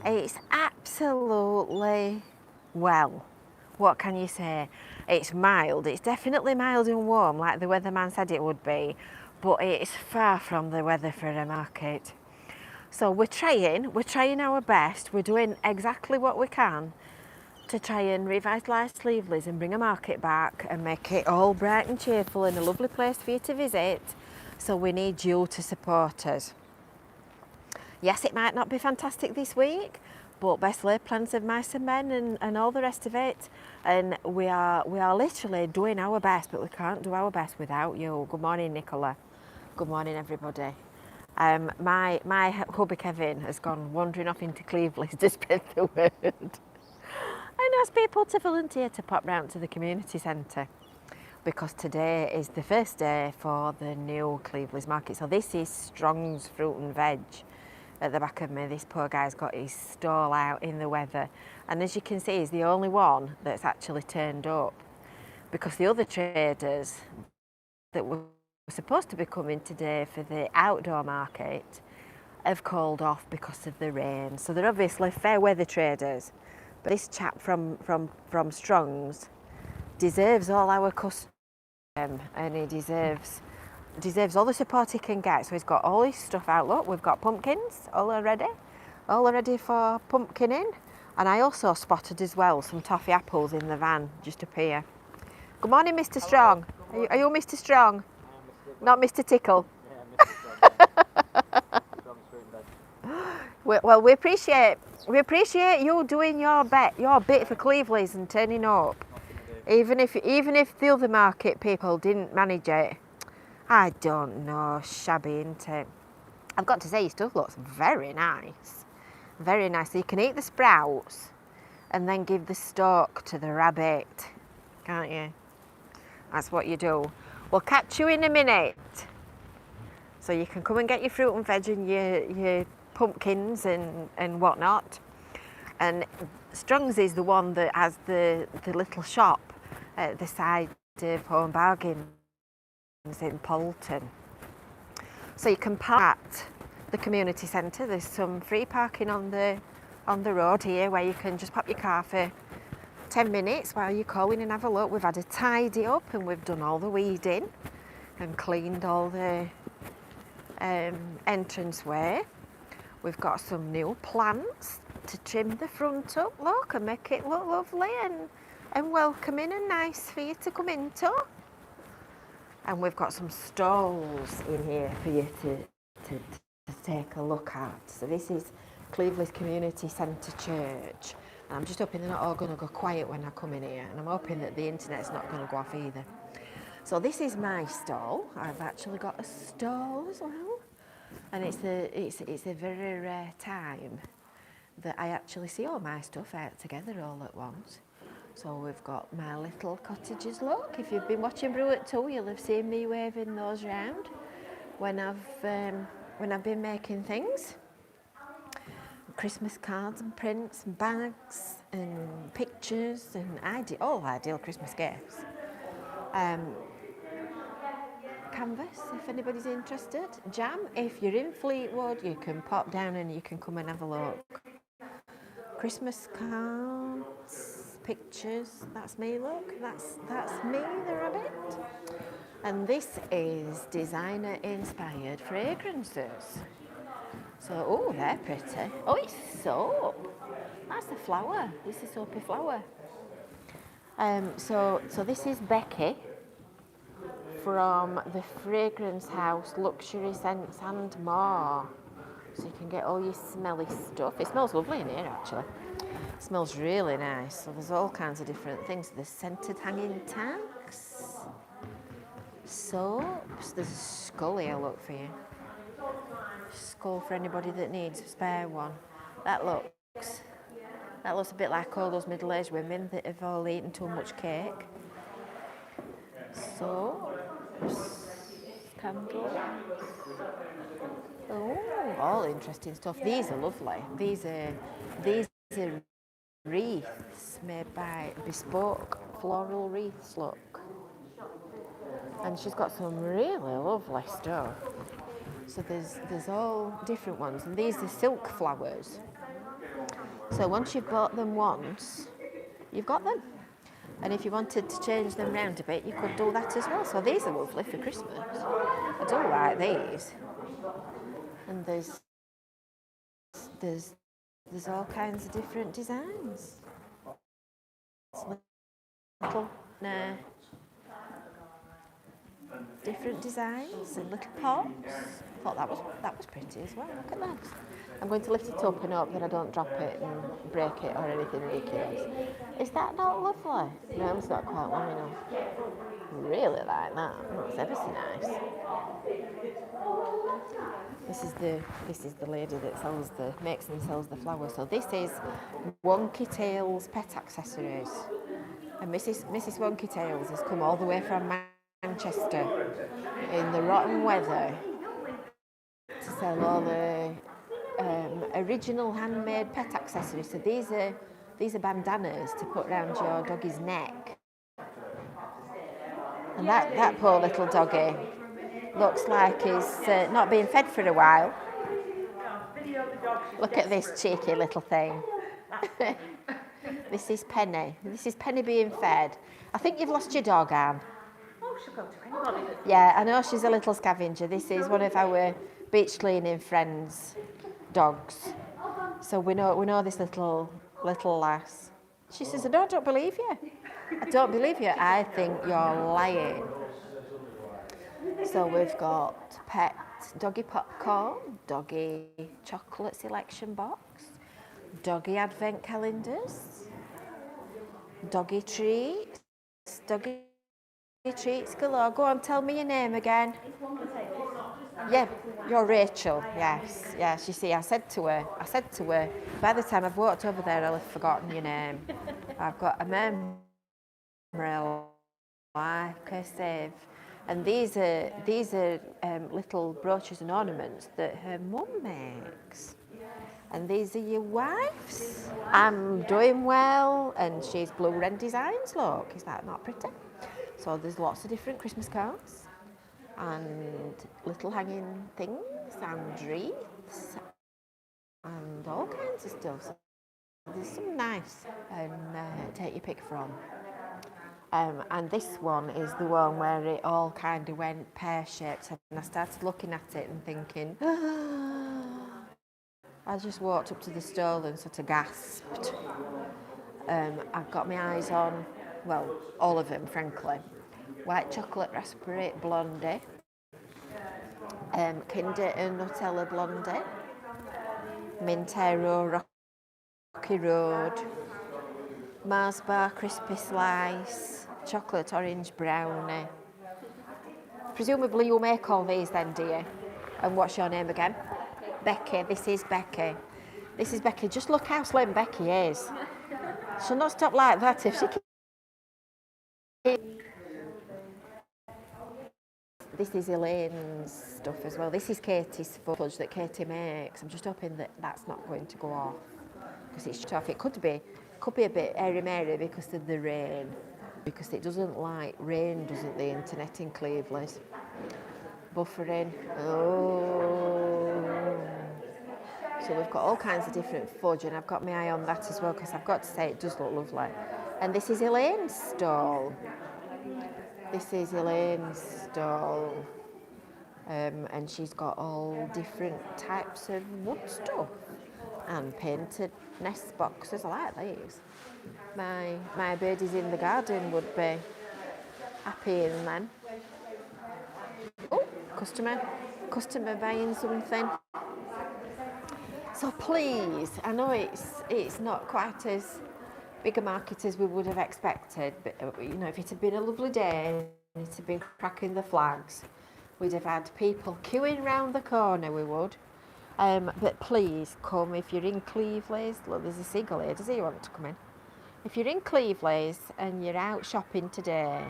It's absolutely, well, what can you say? It's mild. It's definitely mild and warm, like the weatherman said it would be, but it's far from the weather for a market. So we're trying our best. We're doing exactly what we can to try and revitalise Cleveleys and bring a market back and make it all bright and cheerful and a lovely place for you to visit. So we need you to support us. Yes, it might not be fantastic this week, but best laid plans of mice and men and all the rest of it. And we are literally doing our best, but we can't do our best without you. Good morning, Nicola. Good morning, everybody. My hubby Kevin has gone wandering off into Cleveleys to spread the word and ask people to volunteer to pop round to the community centre, because today is the first day for the new Cleveleys market. So this is Strong's Fruit and Veg. At the back of me, this poor guy's got his stall out in the weather, and as you can see, he's the only one that's actually turned up, because the other traders that were supposed to be coming today for the outdoor market have called off because of the rain. So they're obviously fair weather traders, but this chap from Strong's deserves all our custom, and he deserves all the support he can get. So he's got all his stuff out. Look, we've got pumpkins all ready for pumpkining. And I also spotted as well some toffee apples in the van just up here. Good morning, Mr. Strong. Morning. Are you Mr. Strong? Not Mr. Tickle? Yeah, Mr. Strong. Well, we appreciate you doing your bit for Cleveleys and turning up. Even if the other market people didn't manage it. I don't know, shabby, isn't it? I've got to say, your stuff looks very nice. Very nice. So you can eat the sprouts and then give the stalk to the rabbit, can't you? That's what you do. We'll catch you in a minute. So you can come and get your fruit and veg and your pumpkins and whatnot. And Strong's is the one that has the little shop at the side of Home Bargains in Poulton. So you can park at the community centre. There's some free parking on the road here where you can just pop your car for 10 minutes while you call in and have a look. We've had a tidy up and we've done all the weeding and cleaned all the entranceway. We've got some new plants to trim the front up, look, and make it look lovely and welcoming and nice for you to come into. And we've got some stalls in here for you to take a look at. So this is Cleveleys Community Centre Church. And I'm just hoping they're not all going to go quiet when I come in here. And I'm hoping that the internet's not going to go off either. So this is my stall. I've actually got a stall as well. And it's a very rare time that I actually see all my stuff out together all at once. So we've got my little cottages, look. If you've been watching Brew at 2, you'll have seen me waving those round when I've been making things. Christmas cards and prints and bags and pictures and ideal Christmas gifts. Canvas, if anybody's interested. Jam, if you're in Fleetwood, you can pop down and you can come and have a look. Christmas cards, pictures, that's me, look, that's me, the rabbit. And this is designer inspired fragrances. So, oh, they're pretty. Oh, it's soap. That's a flower. This is soapy flower. So this is Becky from the Fragrance House Luxury Scents and More. So you can get all your smelly stuff. It smells lovely in here, actually. It smells really nice. So there's all kinds of different things. There's scented hanging tags, soaps. There's a skull here, look, for you. Skull for anybody that needs a spare one. That looks a bit like all those middle-aged women that have all eaten too much cake. Soaps, candles. Oh, all interesting stuff. These are lovely. These are wreaths made by bespoke floral wreaths, look. And she's got some really lovely stuff. So there's all different ones. And these are silk flowers. So once you've bought them once, you've got them. And if you wanted to change them round a bit, you could do that as well. So these are lovely for Christmas. I do like these. And there's all kinds of different designs. It's little, different designs and little pots. I thought that was pretty as well. Look at that. I'm going to lift it up and hope that I don't drop it and break it or anything ridiculous. Is that not lovely? No, it's not quite long enough. Really like that. It's ever so nice. This is the lady that makes and sells the flowers. So this is Wonky Tails Pet Accessories, and Mrs. Wonky Tails has come all the way from Manchester in the rotten weather to sell all the original handmade pet accessories. So these are bandanas to put around your doggy's neck. And that poor little doggy looks like he's not been fed for a while. Look at this cheeky little thing. This is Penny. This is Penny being fed. I think you've lost your dog, Anne. Oh, she'll go to anybody. Yeah, I know she's a little scavenger. This is one of our beach cleaning friends' dogs. So we know this little lass. She says, I don't believe you. I don't believe you. I think you're lying. So we've got pet doggy popcorn, doggy chocolate selection box, doggy advent calendars, doggy treats galore. Go on, tell me your name again. Yeah, you're Rachel. Yes. You see, I said to her, by the time I've walked over there, I'll have forgotten your name. I've got a memory like I save. And these are little brooches and ornaments that her mum makes. And these are your wife's. I'm doing well, and she's Blue Wren Designs. Look, is that not pretty? So there's lots of different Christmas cards and little hanging things and wreaths and all kinds of stuff. So there's some nice and take your pick from. And this one is the one where it all kind of went pear-shaped, and I started looking at it and thinking, I just walked up to the stall and sort of gasped. I've got my eyes on, well, all of them, frankly. White chocolate raspberry blondie, Kinder and Nutella blondie, Mintero Rocky Road, Mars Bar crispy slice, chocolate orange brownie. Presumably you make all these then, do you? And what's your name again? Becky. This is Becky. This is Becky. Just look how slim Becky is. She'll not stop like that if she can. This is Elaine's stuff as well. This is Katie's fudge that Katie makes. I'm just hoping that that's not going to go off because it's tough. It could be a bit airy-mairy because of the rain. Because it doesn't like rain, doesn't the internet in Cleveleys? Buffering. Oh. So we've got all kinds of different fudge, and I've got my eye on that as well because I've got to say it does look lovely. And this is Elaine's stall. And she's got all different types of wood stuff and painted nest boxes. I like these. My birdies in the garden would be happy in them. Oh, customer buying something. So please, I know it's not quite as big a market as we would have expected, but you know, if it had been a lovely day and it had been cracking the flags, we'd have had people queuing round the corner, we would. But please come if you're in Cleveleys. Look, there's a seagull here. Does he want to come in? If you're in Cleveleys and you're out shopping today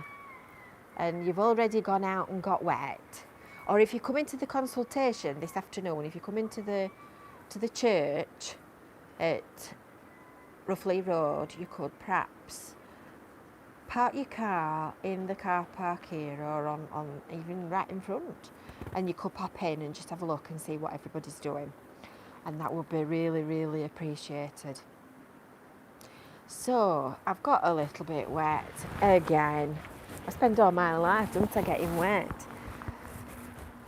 and you've already gone out and got wet, or if you come into the consultation this afternoon, if you come into the church at Roughly Road, you could perhaps park your car in the car park here or on even right in front, and you could pop in and just have a look and see what everybody's doing. and that would be really, really appreciated. So I've got a little bit wet again. I spend all my life, don't I, getting wet.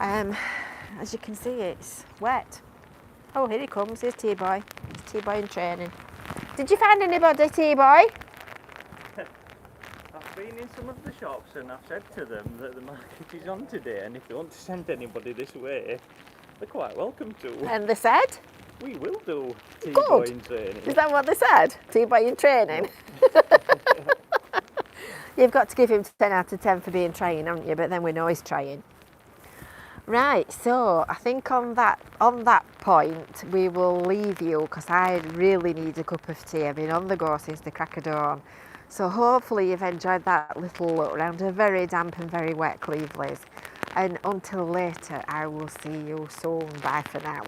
As you can see, it's wet. Oh, here he comes. Here's T-Boy. It's T-Boy in training. Did you find anybody, T-Boy? I've been in some of the shops and I've said to them that the market is on today, and if they want to send anybody this way, they're quite welcome to. And they said? We will do T-Boy in training. Is that what they said? T-Boy in training? You've got to give him 10 out of 10 for being trying, haven't you? But then we know he's trying. Right, so I think on that point we will leave you, because I really need a cup of tea. I've been on the go since the crack of dawn. So hopefully you've enjoyed that little look around a very damp and very wet Cleveleys. And until later, I will see you soon. Bye for now.